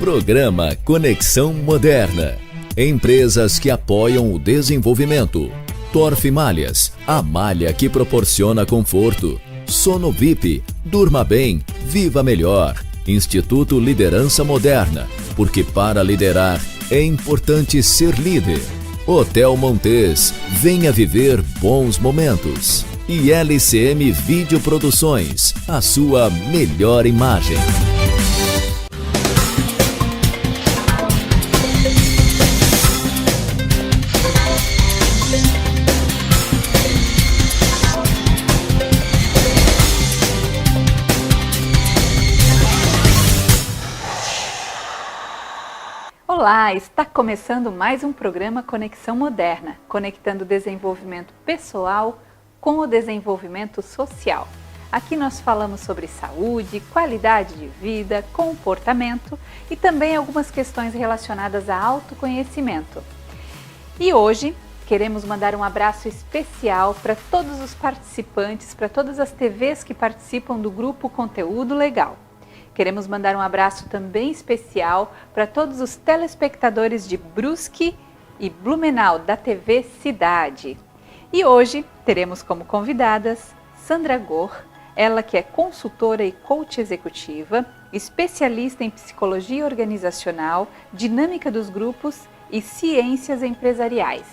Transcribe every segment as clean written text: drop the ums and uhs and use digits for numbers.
Programa Conexão Moderna. Empresas que apoiam o desenvolvimento. Torf Malhas, a malha que proporciona conforto. Sono VIP, durma bem, viva melhor. Instituto Liderança Moderna, porque para liderar é importante ser líder. Hotel Montes, venha viver bons momentos. E LCM Videoproduções, a sua melhor imagem. Olá, está começando mais um programa Conexão Moderna, conectando o desenvolvimento pessoal com o desenvolvimento social. Aqui nós falamos sobre saúde, qualidade de vida, comportamento e também algumas questões relacionadas a autoconhecimento. E hoje queremos mandar um abraço especial para todos os participantes, para todas as TVs que participam do grupo Conteúdo Legal. Queremos mandar um abraço também especial para todos os telespectadores de Brusque e Blumenau, da TV Cidade. E hoje teremos como convidadas Sandra Gor, ela que é consultora e coach executiva, especialista em psicologia organizacional, dinâmica dos grupos e ciências empresariais.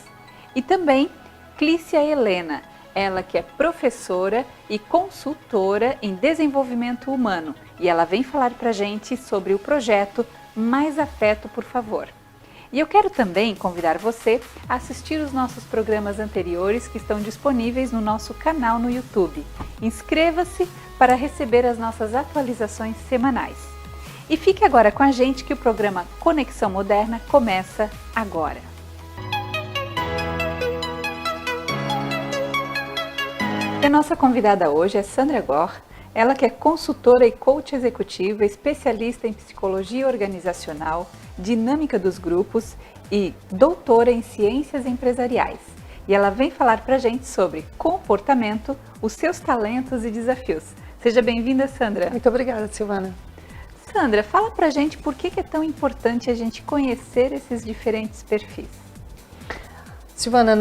E também Clícia Helena, ela que é professora e consultora em desenvolvimento humano. E ela vem falar para a gente sobre o projeto Mais Afeto, por favor. E eu quero também convidar você a assistir os nossos programas anteriores que estão disponíveis no nosso canal no YouTube. Inscreva-se para receber as nossas atualizações semanais. E fique agora com a gente que o programa Conexão Moderna começa agora. E a nossa convidada hoje é Sandra Gor, ela que é consultora e coach executiva, especialista em psicologia organizacional, dinâmica dos grupos e doutora em ciências empresariais. E ela vem falar para a gente sobre comportamento, os seus talentos e desafios. Seja bem-vinda, Sandra. Muito obrigada, Silvana. Sandra, fala para a gente por que é tão importante a gente conhecer esses diferentes perfis. Silvana,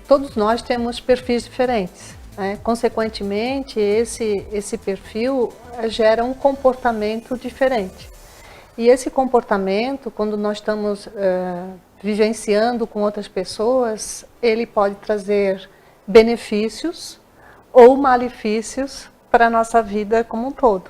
todos nós temos perfis diferentes. Consequentemente, esse perfil gera um comportamento diferente. E esse comportamento, quando nós estamos vivenciando com outras pessoas, ele pode trazer benefícios ou malefícios para a nossa vida como um todo.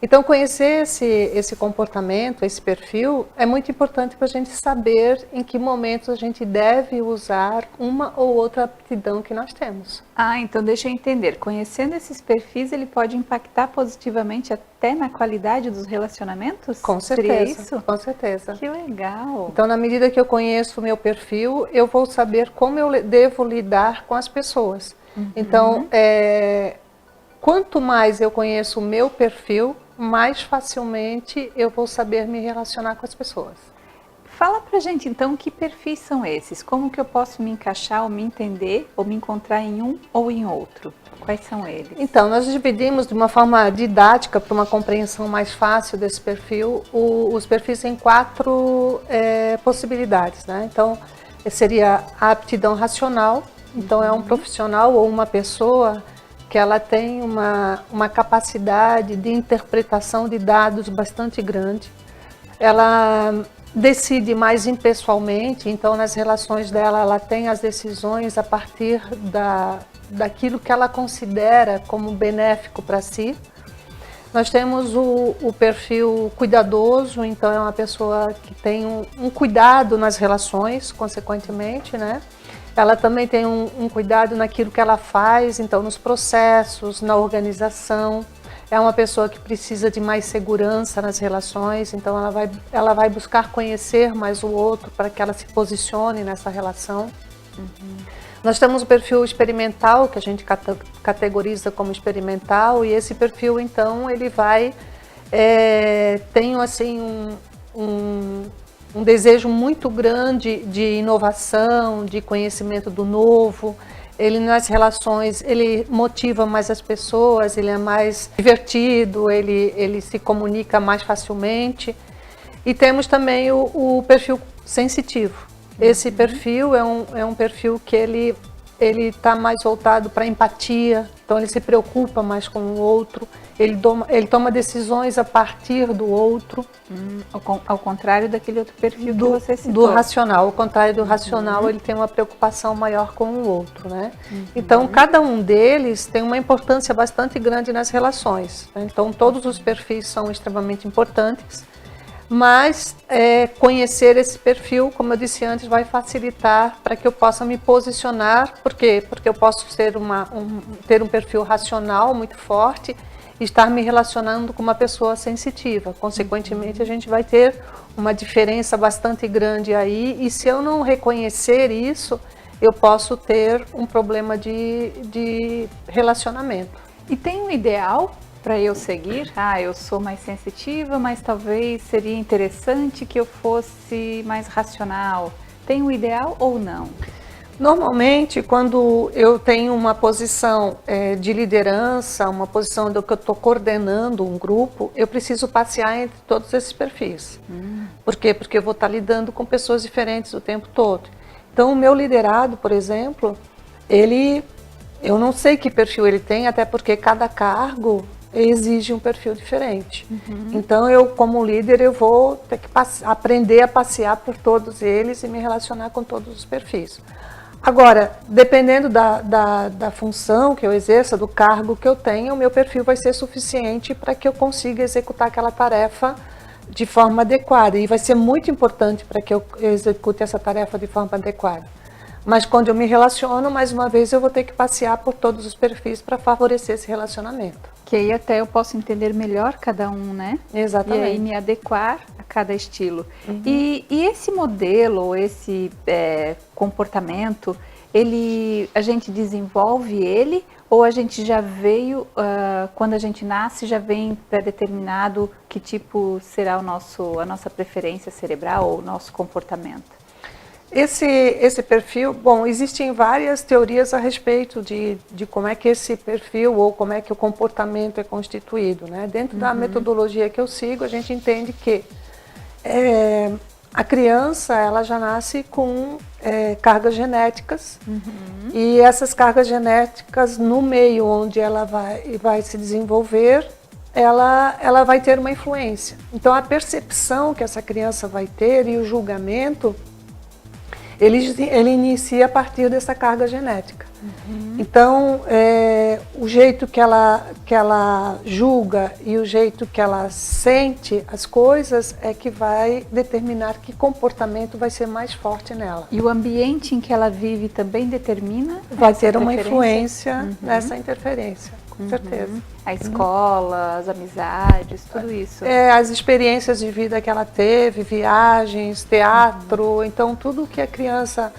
Então, conhecer esse comportamento, esse perfil, é muito importante para a gente saber em que momentos a gente deve usar uma ou outra aptidão que nós temos. Então deixa eu entender. Conhecendo esses perfis, ele pode impactar positivamente até na qualidade dos relacionamentos? Com certeza. Seria isso? Com certeza. Que legal! Então, na medida que eu conheço o meu perfil, eu vou saber como eu devo lidar com as pessoas. Uhum. Então, quanto mais eu conheço o meu perfil, mais facilmente eu vou saber me relacionar com as pessoas. Fala pra gente então que perfis são esses, como que eu posso me encaixar ou me entender ou me encontrar em um ou em outro? Quais são eles? Então, nós dividimos de uma forma didática para uma compreensão mais fácil desse perfil, os perfis em 4 possibilidades, né? Então, seria a aptidão racional, então é um profissional ou uma pessoa que ela tem uma capacidade de interpretação de dados bastante grande. Ela decide mais impessoalmente, então nas relações dela ela tem as decisões a partir daquilo que ela considera como benéfico para si. Nós temos o perfil cuidadoso, então é uma pessoa que tem um cuidado nas relações, consequentemente, né? Ela também tem um cuidado naquilo que ela faz, então nos processos, na organização. É uma pessoa que precisa de mais segurança nas relações, então ela vai buscar conhecer mais o outro para que ela se posicione nessa relação. Uhum. Nós temos o perfil experimental, que a gente categoriza como experimental, e esse perfil, então, ele tem assim um desejo muito grande de inovação, de conhecimento do novo. Ele nas relações, ele motiva mais as pessoas, ele é mais divertido, ele se comunica mais facilmente. E temos também o perfil sensitivo. Esse perfil é um perfil que ele está mais voltado para empatia, então ele se preocupa mais com o outro, ele toma decisões a partir do outro. Ao contrário daquele outro perfil que você citou. Do racional, ao contrário do racional, ele tem uma preocupação maior com o outro, né? Então, cada um deles tem uma importância bastante grande nas relações, né? Então, todos os perfis são extremamente importantes, mas conhecer esse perfil, como eu disse antes, vai facilitar para que eu possa me posicionar. Por quê? Porque eu posso ter um perfil racional muito forte e estar me relacionando com uma pessoa sensitiva. Consequentemente, a gente vai ter uma diferença bastante grande aí, e se eu não reconhecer isso, eu posso ter um problema de relacionamento. E tem um ideal para eu seguir? Eu sou mais sensitiva, mas talvez seria interessante que eu fosse mais racional. Tem um ideal ou não? Normalmente, quando eu tenho uma posição de liderança, uma posição que eu estou coordenando um grupo, eu preciso passear entre todos esses perfis. Por quê? Porque eu vou estar lidando com pessoas diferentes o tempo todo. Então, o meu liderado, por exemplo, eu não sei que perfil ele tem, até porque cada cargo exige um perfil diferente. Então, eu, como líder, eu vou ter que aprender a passear por todos eles e me relacionar com todos os perfis. Agora, dependendo da função que eu exerça, do cargo que eu tenho, o meu perfil vai ser suficiente para que eu consiga executar aquela tarefa de forma adequada. E vai ser muito importante para que eu execute essa tarefa de forma adequada. Mas quando eu me relaciono, mais uma vez, eu vou ter que passear por todos os perfis para favorecer esse relacionamento. Que aí até eu posso entender melhor cada um, né? Exatamente. E aí me adequar a cada estilo. E esse modelo, esse comportamento, a gente desenvolve ele, ou a gente já veio, quando a gente nasce, já vem pré-determinado que tipo será a nossa preferência cerebral ou o nosso comportamento? Esse perfil, bom, existem várias teorias a respeito de como é que esse perfil ou como é que o comportamento é constituído, né? Dentro da metodologia que eu sigo, a gente entende que a criança, ela já nasce com cargas genéticas, e essas cargas genéticas, no meio onde ela vai se desenvolver, ela vai ter uma influência. Então, a percepção que essa criança vai ter e o julgamento, ele inicia a partir dessa carga genética. Então, o jeito que ela julga e o jeito que ela sente as coisas é que vai determinar que comportamento vai ser mais forte nela. E o ambiente em que ela vive também determina? Vai ter uma influência nessa interferência, com certeza. A escola, as amizades, tudo isso. As experiências de vida que ela teve, viagens, teatro, então tudo que a criança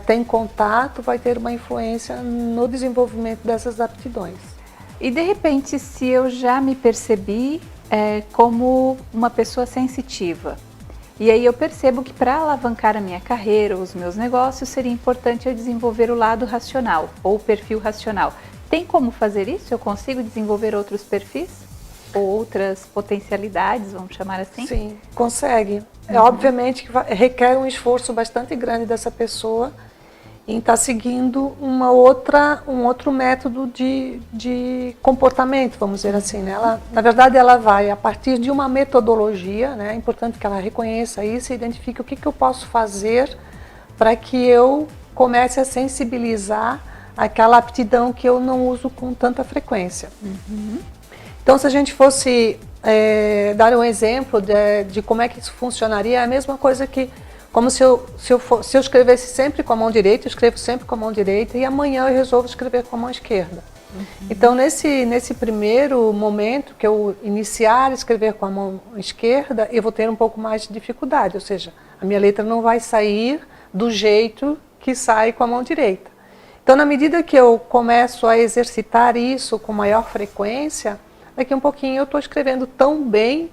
tem contato vai ter uma influência no desenvolvimento dessas aptidões. E de repente, se eu já me percebi como uma pessoa sensitiva, e aí eu percebo que para alavancar a minha carreira, os meus negócios, seria importante eu desenvolver o lado racional, ou o perfil racional. Tem como fazer isso? Eu consigo desenvolver outros perfis? Ou outras potencialidades, vamos chamar assim? Sim, consegue. Obviamente que requer um esforço bastante grande dessa pessoa em estar seguindo um outro método de comportamento, vamos dizer assim, né? Na verdade, ela vai, a partir de uma metodologia, né? É importante que ela reconheça isso e identifique o que eu posso fazer para que eu comece a sensibilizar aquela aptidão que eu não uso com tanta frequência. Então, se a gente fosse dar um exemplo de como é que isso funcionaria, é a mesma coisa que, como se eu escrevesse sempre com a mão direita, eu escrevo sempre com a mão direita, e amanhã eu resolvo escrever com a mão esquerda. Então, nesse primeiro momento que eu iniciar a escrever com a mão esquerda, eu vou ter um pouco mais de dificuldade, ou seja, a minha letra não vai sair do jeito que sai com a mão direita. Então, na medida que eu começo a exercitar isso com maior frequência, daqui um pouquinho eu estou escrevendo tão bem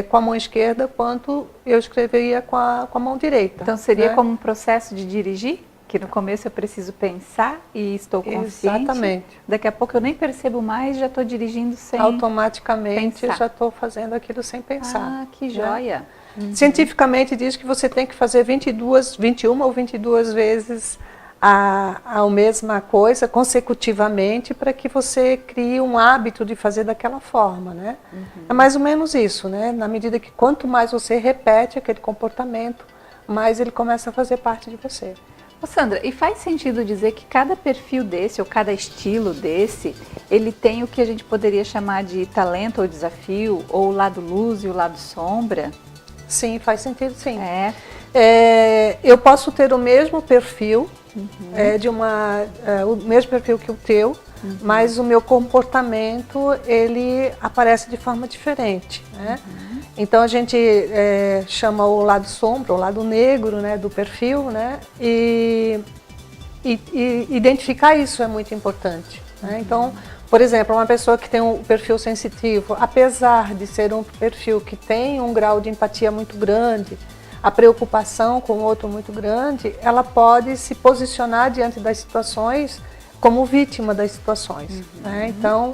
com a mão esquerda quanto eu escreveria com a mão direita. Então, seria como um processo de dirigir? Porque no começo eu preciso pensar e estou consciente. Exatamente. Daqui a pouco eu nem percebo mais, já estou dirigindo sem automaticamente pensar. já estou fazendo aquilo sem pensar. Ah, que joia. Cientificamente diz que você tem que fazer 21 ou 22 vezes a mesma coisa consecutivamente para que você crie um hábito de fazer daquela forma, né? É mais ou menos isso, né? Na medida que quanto mais você repete aquele comportamento, mais ele começa a fazer parte de você. Ô Sandra, e faz sentido dizer que cada perfil desse, ou cada estilo desse, ele tem o que a gente poderia chamar de talento ou desafio, ou o lado luz e o lado sombra? Sim, faz sentido, sim. Eu posso ter o mesmo perfil, o mesmo perfil que o teu, mas o meu comportamento ele aparece de forma diferente, né? Então a gente chama o lado sombra, o lado negro, né, do perfil, né? E identificar isso é muito importante, né? Então, por exemplo, uma pessoa que tem um perfil sensitivo, apesar de ser um perfil que tem um grau de empatia muito grande, a preocupação com o outro muito grande, ela pode se posicionar diante das situações como vítima das situações, né? Então,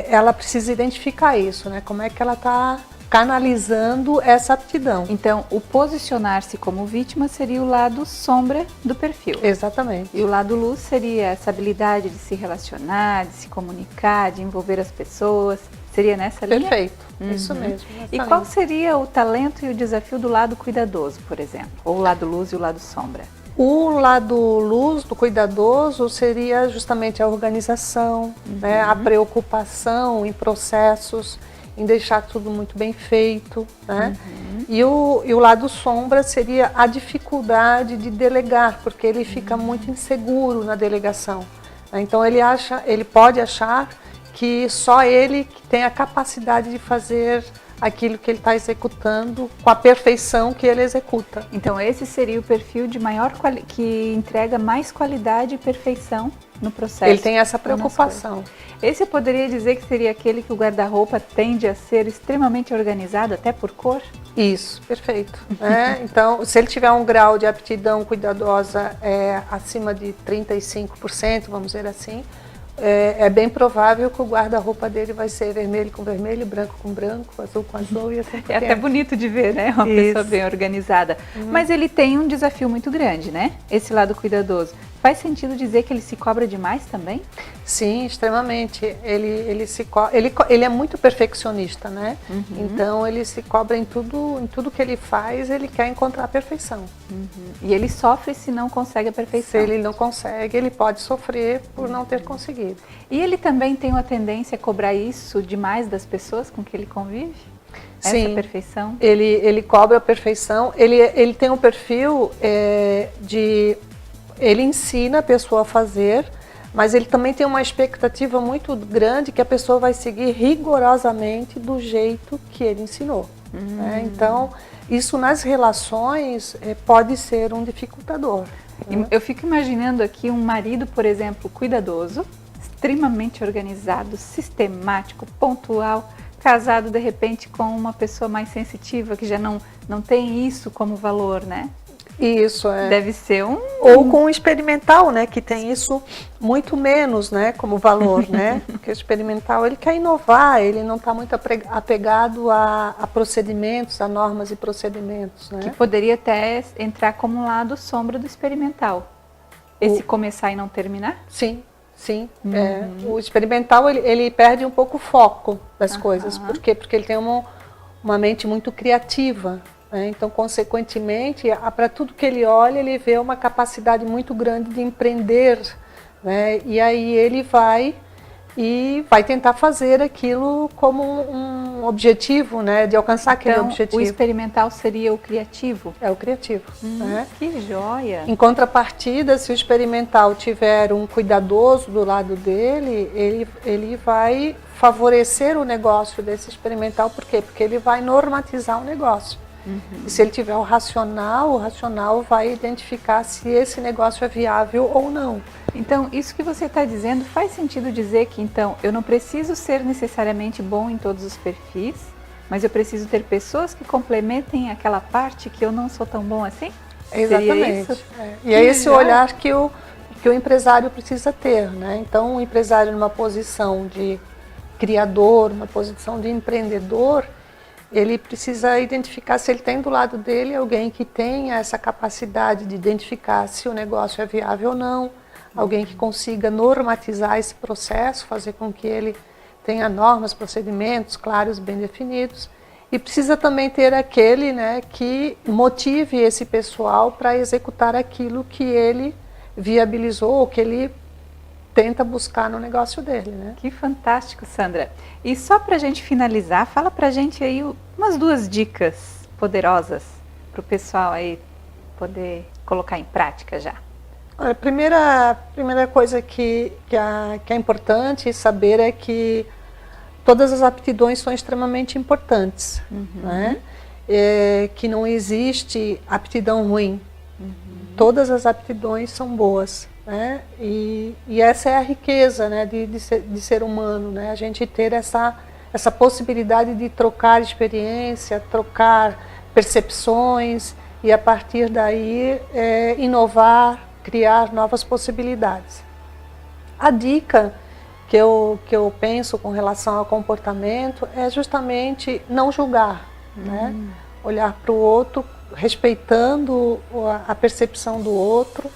ela precisa identificar isso, né? Como é que ela está canalizando essa aptidão. Então, o posicionar-se como vítima seria o lado sombra do perfil. Exatamente. E o lado luz seria essa habilidade de se relacionar, de se comunicar, de envolver as pessoas. Seria nessa linha? Perfeito, isso mesmo. E qual seria o talento e o desafio do lado cuidadoso, por exemplo? Ou o lado luz e o lado sombra? O lado luz do cuidadoso seria justamente a organização, né, a preocupação em processos, em deixar tudo muito bem feito, né? E o lado sombra seria a dificuldade de delegar, porque ele fica muito inseguro na delegação, né? Então ele pode achar que só ele que tem a capacidade de fazer aquilo que ele está executando com a perfeição que ele executa. Então esse seria o perfil de maior que entrega mais qualidade e perfeição no processo. Ele tem essa preocupação. Esse eu poderia dizer que seria aquele que o guarda-roupa tende a ser extremamente organizado, até por cor? Isso, perfeito. Então, se ele tiver um grau de aptidão cuidadosa acima de 35%, vamos dizer assim, é bem provável que o guarda-roupa dele vai ser vermelho com vermelho, branco com branco, azul com azul e assim por diante. É até bonito de ver, né? Uma pessoa bem organizada. Mas ele tem um desafio muito grande, né? Esse lado cuidadoso. Faz sentido dizer que ele se cobra demais também? Sim, extremamente. Ele é muito perfeccionista, né? Então ele se cobra em tudo que ele faz, ele quer encontrar a perfeição. E ele sofre se não consegue a perfeição. Se ele não consegue, ele pode sofrer por não ter conseguido. E ele também tem uma tendência a cobrar isso demais das pessoas com que ele convive? Sim, essa perfeição? Ele cobra a perfeição. Ele tem um perfil ele ensina a pessoa a fazer, mas ele também tem uma expectativa muito grande que a pessoa vai seguir rigorosamente do jeito que ele ensinou. Né? Então, isso nas relações pode ser um dificultador. Eu fico imaginando aqui um marido, por exemplo, cuidadoso, extremamente organizado, sistemático, pontual, casado de repente com uma pessoa mais sensitiva, que já não tem isso como valor, né? Isso, Deve ser Ou com o experimental, né, que tem isso muito menos, né, como valor, né? Porque o experimental, ele quer inovar, ele não está muito apegado a procedimentos, a normas e procedimentos, né? Que poderia até entrar como um lado sombra do experimental. Esse começar e não terminar? Sim. O experimental, ele perde um pouco o foco das coisas. Por quê? Porque ele tem uma mente muito criativa. Então, consequentemente, para tudo que ele olha, ele vê uma capacidade muito grande de empreender, né? E aí ele vai tentar fazer aquilo como um objetivo, né? De alcançar aquele objetivo. O experimental seria o criativo? É o criativo. Né? Que joia! Em contrapartida, se o experimental tiver um cuidadoso do lado dele, ele vai favorecer o negócio desse experimental. Por quê? Porque ele vai normatizar o negócio. E se ele tiver o racional vai identificar se esse negócio é viável ou não. Então, isso que você está dizendo, faz sentido dizer que, então, eu não preciso ser necessariamente bom em todos os perfis, mas eu preciso ter pessoas que complementem aquela parte que eu não sou tão bom assim? Exatamente. Isso? E é esse olhar que o empresário precisa ter, né? Então, o empresário numa posição de criador, uma posição de empreendedor, ele precisa identificar se ele tem do lado dele alguém que tenha essa capacidade de identificar se o negócio é viável ou não, alguém que consiga normatizar esse processo, fazer com que ele tenha normas, procedimentos claros, bem definidos, e precisa também ter aquele, né, que motive esse pessoal para executar aquilo que ele viabilizou, ou que ele tenta buscar no negócio dele, né? Que fantástico, Sandra. E só para a gente finalizar, fala para a gente aí umas 2 dicas poderosas para o pessoal aí poder colocar em prática já. A primeira coisa que é importante saber é que todas as aptidões são extremamente importantes, né? Que não existe aptidão ruim. Todas as aptidões são boas, né? E essa é a riqueza, né, de ser humano, né? A gente ter essa possibilidade de trocar experiência, trocar percepções e a partir daí inovar, criar novas possibilidades. A dica que eu penso com relação ao comportamento é justamente não julgar, né? Olhar para o outro, respeitando a percepção do outro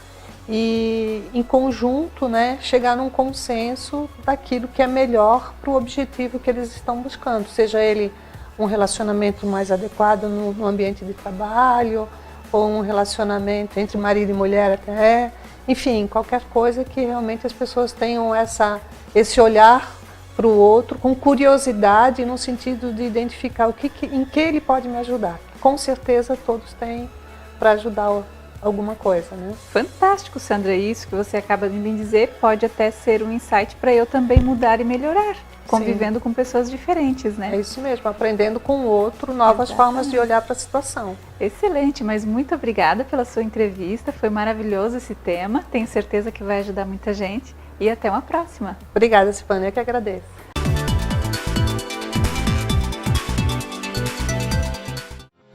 e, em conjunto, né, chegar num consenso daquilo que é melhor para o objetivo que eles estão buscando, seja ele um relacionamento mais adequado no ambiente de trabalho, ou um relacionamento entre marido e mulher até, enfim, qualquer coisa que realmente as pessoas tenham esse olhar para o outro com curiosidade, no sentido de identificar em que ele pode me ajudar. Com certeza todos têm para ajudar alguma coisa, né? Fantástico, Sandra. Isso que você acaba de me dizer pode até ser um insight para eu também mudar e melhorar, convivendo com pessoas diferentes, né? É isso mesmo, aprendendo com o outro novas formas de olhar para a situação. Excelente, mas muito obrigada pela sua entrevista, foi maravilhoso esse tema, tenho certeza que vai ajudar muita gente e até uma próxima. Obrigada, Silvana, eu que agradeço.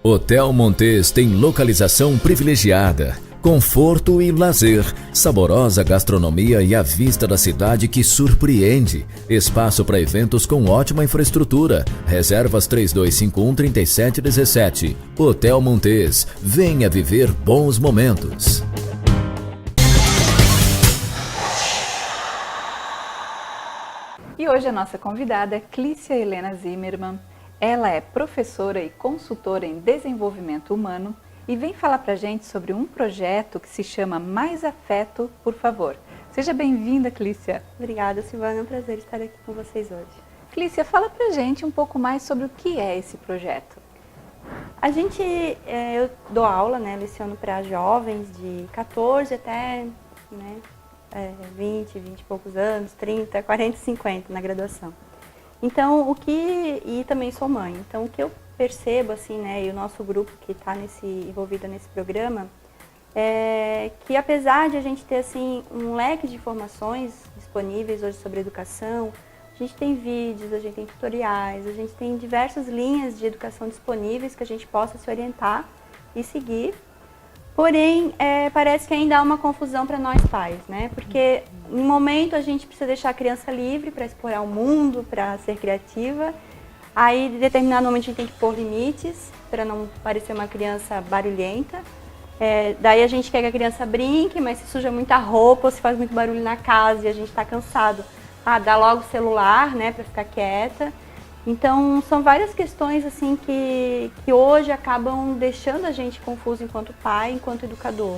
Hotel Montes tem localização privilegiada, conforto e lazer, saborosa gastronomia e a vista da cidade que surpreende. Espaço para eventos com ótima infraestrutura. Reservas 3251-3717. Hotel Montes. Venha viver bons momentos. E hoje a nossa convidada é Clícia Helena Zimmermann. Ela é professora e consultora em desenvolvimento humano e vem falar pra gente sobre um projeto que se chama Mais Afeto, por favor. Seja bem-vinda, Clícia. Obrigada, Silvana. É um prazer estar aqui com vocês hoje. Clícia, fala pra gente um pouco mais sobre o que é esse projeto. Eu dou aula, né, leciono para jovens de 14 até 20 e poucos anos, 30, 40, 50 na graduação. Então, e também sou mãe. Então, o que eu percebo, assim, né, e o nosso grupo que está envolvido nesse programa, é que apesar de a gente ter, assim, um leque de informações disponíveis hoje sobre educação, a gente tem vídeos, a gente tem tutoriais, a gente tem diversas linhas de educação disponíveis que a gente possa se orientar e seguir. Porém, parece que ainda há uma confusão para nós pais, né? Porque, no momento, a gente precisa deixar a criança livre para explorar o mundo, para ser criativa. Aí, em determinado momento, a gente tem que pôr limites para não parecer uma criança barulhenta. Daí a gente quer que a criança brinque, mas se suja muita roupa ou se faz muito barulho na casa e a gente está cansado. Dá logo o celular, né, para ficar quieta. Então, são várias questões assim que hoje acabam deixando a gente confuso enquanto pai, enquanto educador.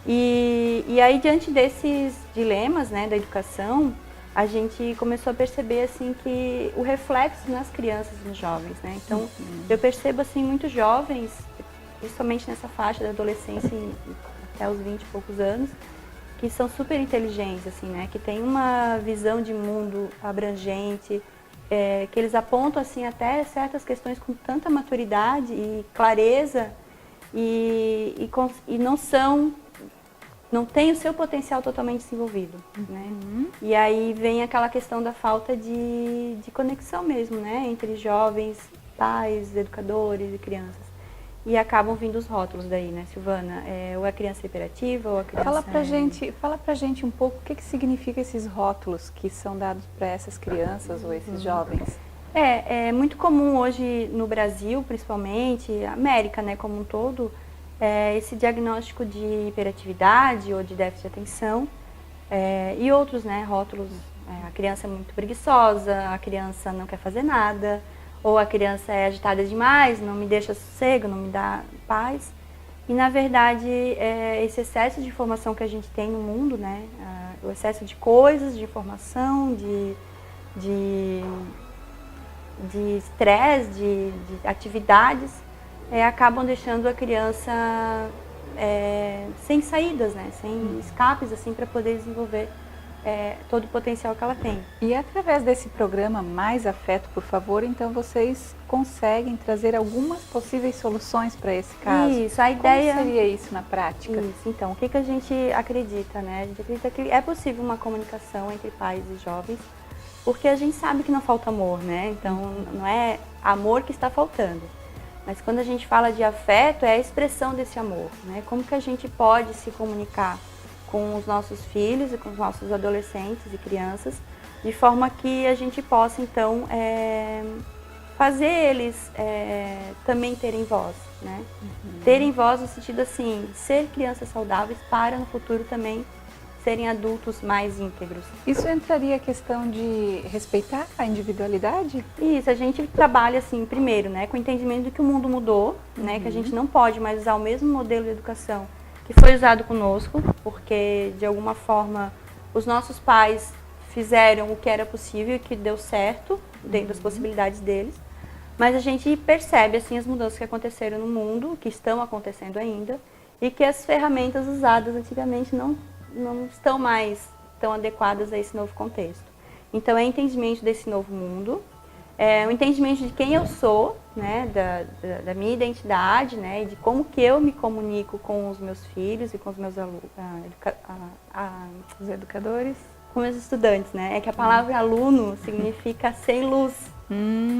E aí, diante desses dilemas, né, da educação, a gente começou a perceber assim que o reflexo nas crianças e nos jovens, né? Então, eu percebo assim muitos jovens, principalmente nessa faixa da adolescência até os 20 e poucos anos, que são super inteligentes, assim, né? Que têm uma visão de mundo abrangente, que eles apontam assim até certas questões com tanta maturidade e clareza e não têm o seu potencial totalmente desenvolvido, né? E aí vem aquela questão da falta de conexão mesmo, né? Entre jovens, pais, educadores e crianças. e acabam vindo os rótulos daí, né, Silvana? Ou a criança é hiperativa, ou a criança Fala pra gente um pouco o que significa esses rótulos que são dados para essas crianças ou esses jovens. É muito comum hoje no Brasil, principalmente, América, né, como um todo, esse diagnóstico de hiperatividade ou de déficit de atenção e outros, né, rótulos. A criança é muito preguiçosa, a criança não quer fazer nada, ou a criança é agitada demais, não me deixa sossego, não me dá paz. E, na verdade, esse excesso de informação que a gente tem no mundo, né, o excesso de coisas, de informação, de estresse, de atividades, acabam deixando a criança sem saídas, né, sem escapes assim, para poder desenvolver todo o potencial que ela tem. E através desse programa Mais Afeto, por favor, então vocês conseguem trazer algumas possíveis soluções para esse caso? Isso, a ideia... Como seria isso na prática? Isso, então, o que a gente acredita, né? A gente acredita que é possível uma comunicação entre pais e jovens, porque a gente sabe que não falta amor, né? Então, não é amor que está faltando. Mas quando a gente fala de afeto, é a expressão desse amor, né? Como que a gente pode se comunicar com os nossos filhos e com os nossos adolescentes e crianças, de forma que a gente possa, então, fazer eles também terem voz, né? Terem voz no sentido, assim, ser crianças saudáveis para no futuro também serem adultos mais íntegros. Isso entraria a questão de respeitar a individualidade? Isso, a gente trabalha, assim, primeiro, né, com o entendimento de que o mundo mudou, né, que a gente não pode mais usar o mesmo modelo de educação que foi usado conosco, porque, de alguma forma, os nossos pais fizeram o que era possível e que deu certo, dentro das possibilidades deles, mas a gente percebe, assim, as mudanças que aconteceram no mundo, que estão acontecendo ainda, e que as ferramentas usadas antigamente não estão mais tão adequadas a esse novo contexto. Então, é entendimento desse novo mundo, o entendimento de quem eu sou, né, da minha identidade, né, e de como que eu me comunico com os meus filhos e com os meus os educadores, com meus estudantes, né? É que a palavra aluno significa sem luz.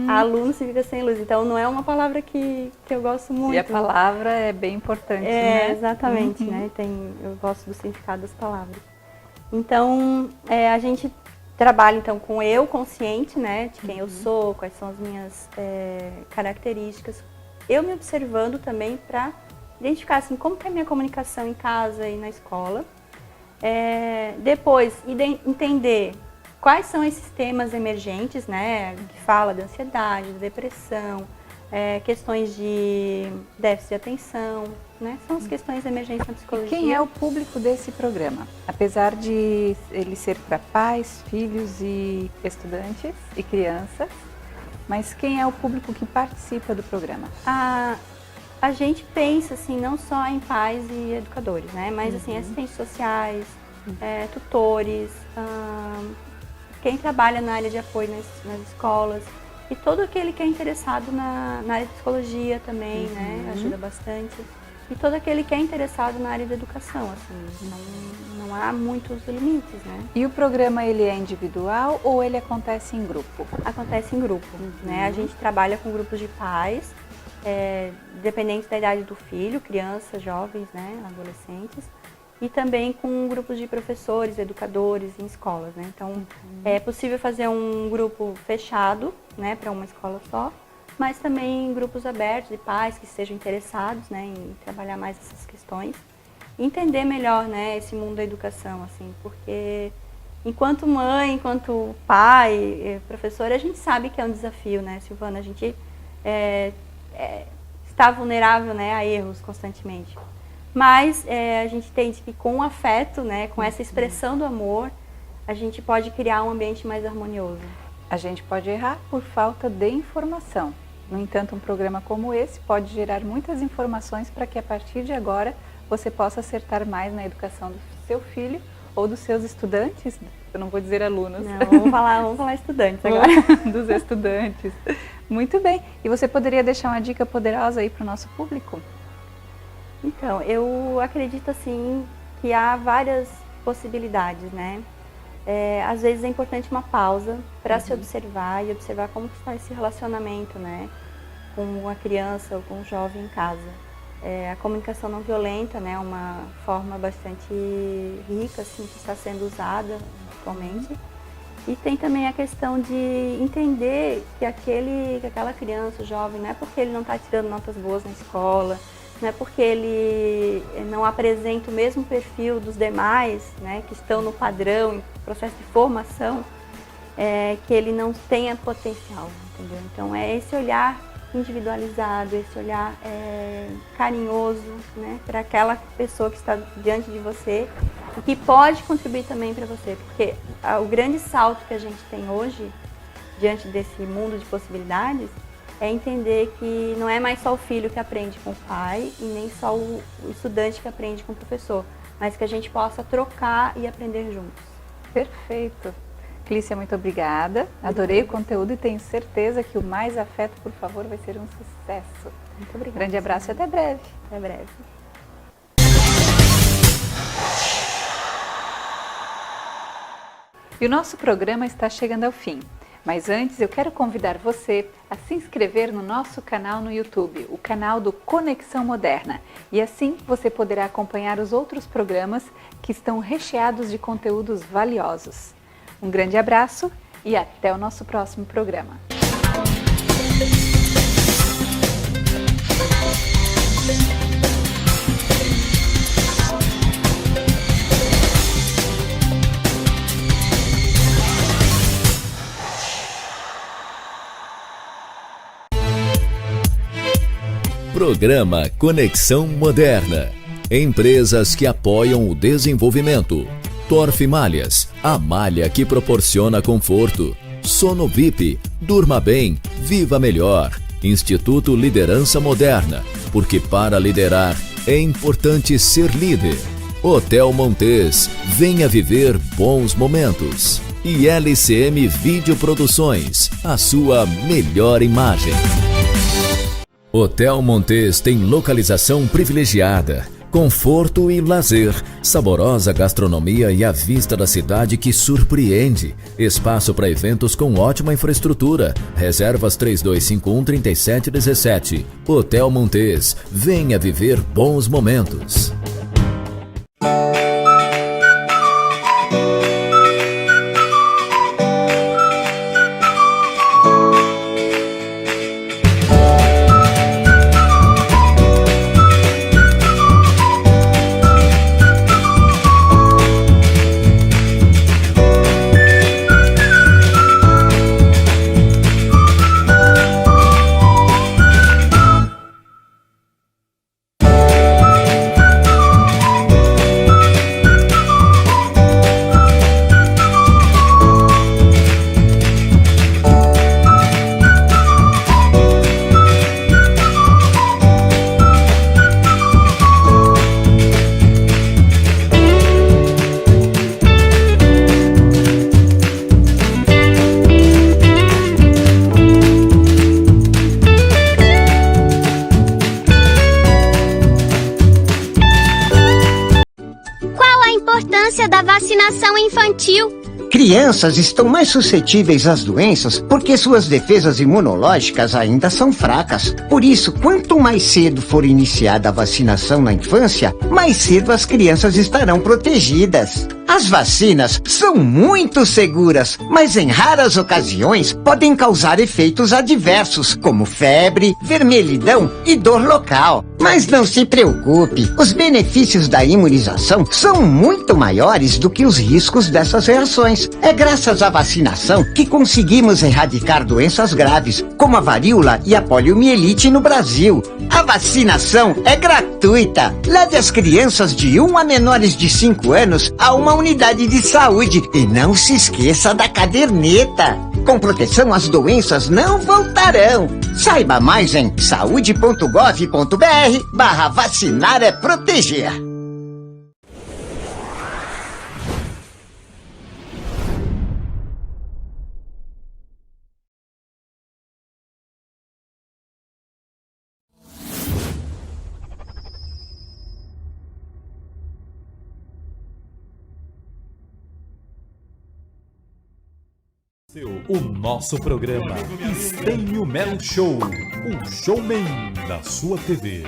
Aluno significa sem luz, então não é uma palavra que eu gosto muito. E a palavra é bem importante, né? Exatamente, né? Eu gosto do significado das palavras. Então, a gente trabalha então com eu consciente, né, de quem eu sou, quais são as minhas características. Eu me observando também para identificar assim, como que é a minha comunicação em casa e na escola. Depois, entender quais são esses temas emergentes, né, que fala da ansiedade, da depressão, questões de déficit de atenção, né, são as questões emergentes na psicologia. E quem é o público desse programa? Apesar de ele ser para pais, filhos e estudantes e crianças, mas quem é o público que participa do programa? A gente pensa assim, não só em pais e educadores, né, mas assim, assistentes sociais, tutores, quem trabalha na área de apoio nas escolas e todo aquele que é interessado na área de psicologia também, né, ajuda bastante. E todo aquele que é interessado na área da educação, assim, não há muitos limites, né? E o programa, ele é individual ou ele acontece em grupo? Acontece em grupo, né? A gente trabalha com grupos de pais, dependente da idade do filho, crianças, jovens, né, adolescentes, e também com grupos de professores, educadores em escolas, né? Então, é possível fazer um grupo fechado, né, para uma escola só, mas também grupos abertos de pais que estejam interessados, né, em trabalhar mais essas questões, e entender melhor, né, esse mundo da educação, assim, porque enquanto mãe, enquanto pai, professora, a gente sabe que é um desafio, né, Silvana, a gente está vulnerável, né, a erros constantemente, mas a gente entende que com o afeto, né, com essa expressão do amor, a gente pode criar um ambiente mais harmonioso. A gente pode errar por falta de informação. No entanto, um programa como esse pode gerar muitas informações para que a partir de agora você possa acertar mais na educação do seu filho ou dos seus estudantes. Eu não vou dizer alunos. Não, vamos falar estudantes agora. Dos estudantes. Muito bem. E você poderia deixar uma dica poderosa aí para o nosso público? Então, eu acredito assim que há várias possibilidades, né? Às vezes é importante uma pausa para se observar e observar como está esse relacionamento, né, com a criança ou com o jovem em casa. A comunicação não violenta, né, é uma forma bastante rica assim, que está sendo usada atualmente. E tem também a questão de entender que aquela criança, o jovem, não é porque ele não está tirando notas boas na escola, não é porque ele não apresenta o mesmo perfil dos demais, né, que estão no padrão, em processo de formação, que ele não tenha potencial, entendeu? Então é esse olhar individualizado, esse olhar carinhoso, né, para aquela pessoa que está diante de você e que pode contribuir também para você, porque o grande salto que a gente tem hoje, diante desse mundo de possibilidades, é entender que não é mais só o filho que aprende com o pai e nem só o estudante que aprende com o professor, mas que a gente possa trocar e aprender juntos. Perfeito. Clícia, muito obrigada. Adorei o conteúdo e tenho certeza que o Mais Afeto, por favor, vai ser um sucesso. Muito obrigada. Grande abraço e até breve. Até breve. E o nosso programa está chegando ao fim. Mas antes eu quero convidar você a se inscrever no nosso canal no YouTube, o canal do Conexão Moderna. E assim você poderá acompanhar os outros programas que estão recheados de conteúdos valiosos. Um grande abraço e até o nosso próximo programa. Programa Conexão Moderna. Empresas que apoiam o desenvolvimento. Torf Malhas, a malha que proporciona conforto. Sono VIP, durma bem, viva melhor. Instituto Liderança Moderna, porque para liderar é importante ser líder. Hotel Montes, venha viver bons momentos. E LCM Videoproduções, a sua melhor imagem. Hotel Montes tem localização privilegiada, conforto e lazer, saborosa gastronomia e a vista da cidade que surpreende. Espaço para eventos com ótima infraestrutura. Reservas 3251-3717. Hotel Montes, venha viver bons momentos. Da vacinação infantil. Crianças estão mais suscetíveis às doenças porque suas defesas imunológicas ainda são fracas. Por isso, quanto mais cedo for iniciada a vacinação na infância, mais cedo as crianças estarão protegidas. As vacinas são muito seguras, mas em raras ocasiões podem causar efeitos adversos, como febre, vermelhidão e dor local. Mas não se preocupe, os benefícios da imunização são muito maiores do que os riscos dessas reações. É graças à vacinação que conseguimos erradicar doenças graves, como a varíola e a poliomielite no Brasil. A vacinação é gratuita. Leve as crianças de 1 a menores de 5 anos a uma unidade de saúde e não se esqueça da caderneta. Com proteção, as doenças não voltarão. Saiba mais em saude.gov.br/vacinar é proteger. O nosso programa Estênio Melo Show, o showman da sua TV.